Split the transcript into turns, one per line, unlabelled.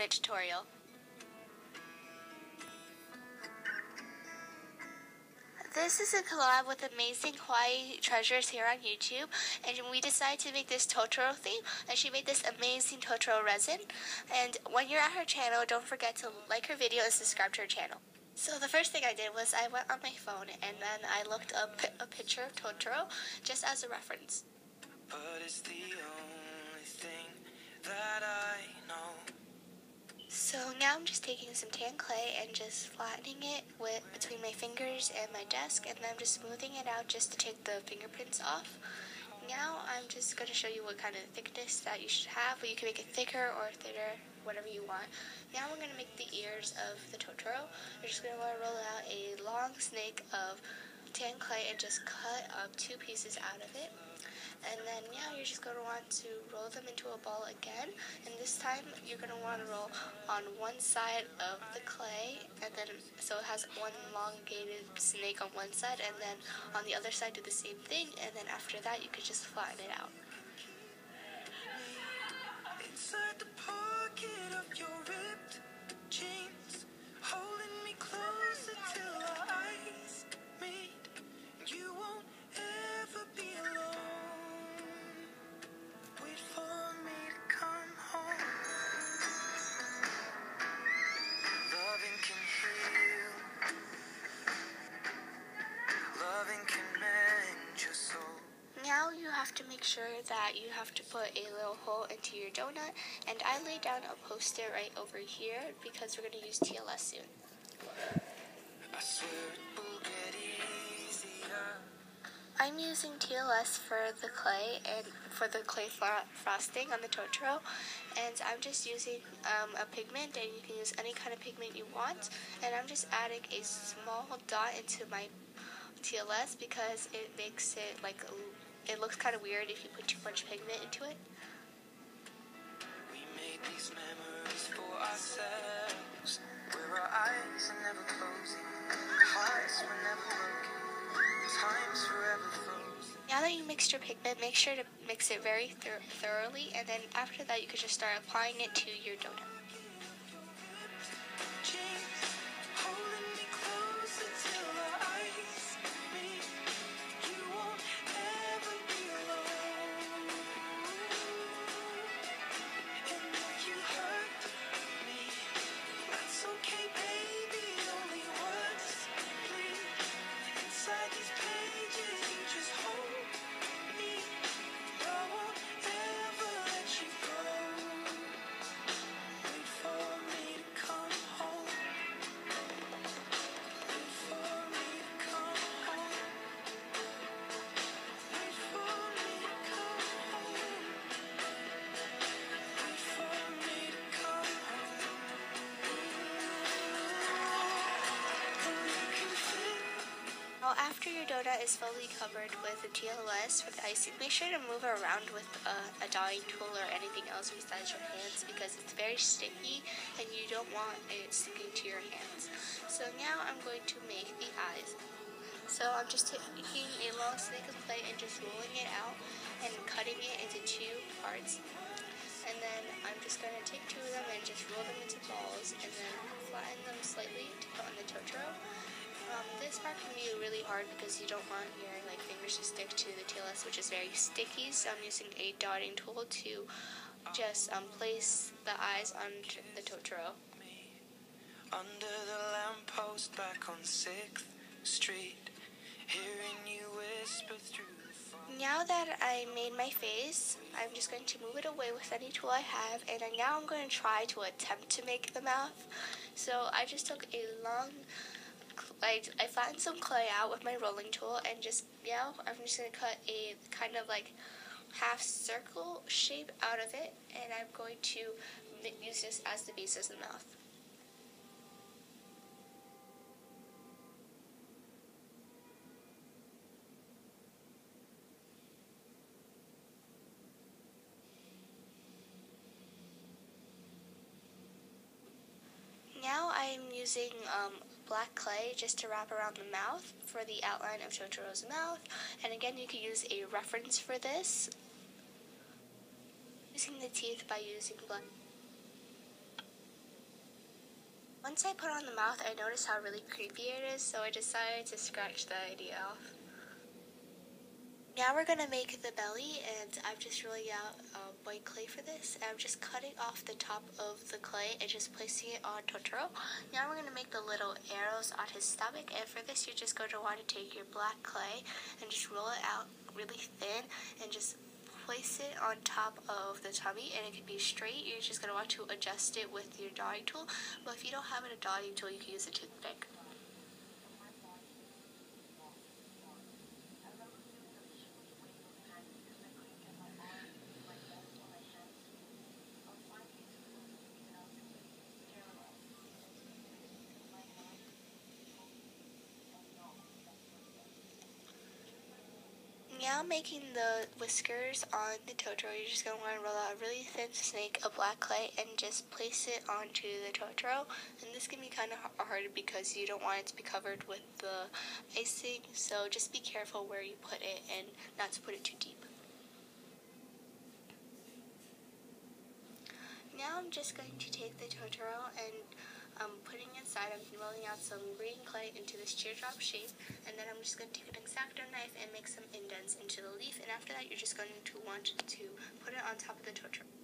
tutorial. This is a collab with amazing Kawaii Treasures here on YouTube, and we decided to make this Totoro theme, and she made this amazing Totoro resin. And when you're at her channel, don't forget to like her video and subscribe to her channel. So the first thing I did was I went on my phone and then I looked up a picture of Totoro just as a reference. But it's the only thing that I know. So now I'm just taking some tan clay and just flattening it between my fingers and my desk, and then I'm just smoothing it out just to take the fingerprints off. Now I'm just going to show you what kind of thickness that you should have, but you can make it thicker or thinner, whatever you want. Now we're going to make the ears of the Totoro. You're just going to want to roll out a long snake of tan clay and just cut up 2 pieces out of it. And then now you're just going to want to roll them into a ball again, and this time you're going to want to roll on one side of the clay, and then so it has one elongated snake on one side, and then on the other side do the same thing, and then after that you could just flatten it out. Inside the pocket of your ripped jeans, holding me closer till our eyes meet. You won't ever be alone. Now you have to make sure that you have to put a little hole into your donut, and I laid down a post-it right over here because we're going to use TLS soon. I'm using TLS for the clay and for the clay frosting on the Totoro, and I'm just using a pigment, and you can use any kind of pigment you want, and I'm just adding a small dot into my TLS because it makes it it looks kind of weird if you put too much pigment into it. We made these memories for ourselves, where our eyes are never closing, hearts were never broken, time's forever frozen. Now that you mixed your pigment, make sure to mix it very thoroughly, and then after that you can just start applying it to your donut. After your donut is fully covered with the TLS for the icing, make sure to move it around with a dotting tool or anything else besides your hands because it's very sticky and you don't want it sticking to your hands. So now I'm going to make the eyes. So I'm just taking a long snake of clay and just rolling it out and cutting it into 2 parts. And then I'm just going to take 2 of them and just roll them into balls and then flatten them slightly to put on the Totoro. This part can be really hard because you don't want your fingers to stick to the TLS, which is very sticky, so I'm using a dotting tool to just place the eyes on the Totoro. Under the lamppost back on 6th Street, hearing you whisper through the phone. Now that I made my face, I'm just going to move it away with any tool I have, and now I'm going to try to attempt to make the mouth. So I just took a long I flattened some clay out with my rolling tool, and I'm just going to cut a kind of half circle shape out of it, and I'm going to use this as the base of the mouth. Now I'm using black clay just to wrap around the mouth for the outline of Totoro's mouth, and again you can use a reference for this, using the teeth by using black. Once I put on the mouth, I noticed how really creepy it is, so I decided to scratch the idea off. Now we're going to make the belly, and I'm just rolling out white clay for this. I'm just cutting off the top of the clay and just placing it on Totoro. Now we're going to make the little arrows on his stomach, and for this you're just going to want to take your black clay and just roll it out really thin and just place it on top of the tummy, and it can be straight. You're just going to want to adjust it with your drawing tool, but if you don't have a drawing tool, you can use a toothpick. Now making the whiskers on the Totoro, you're just going to want to roll out a really thin snake of black clay and just place it onto the Totoro. And this can be kind of hard because you don't want it to be covered with the icing, so just be careful where you put it and not to put it too deep. Now I'm just going to take the Totoro and putting inside, I'm rolling out some green clay into this teardrop shape, and then I'm just going to take an X-Acto knife and make some indents into the leaf, and after that you're just going to want to put it on top of the Totoro.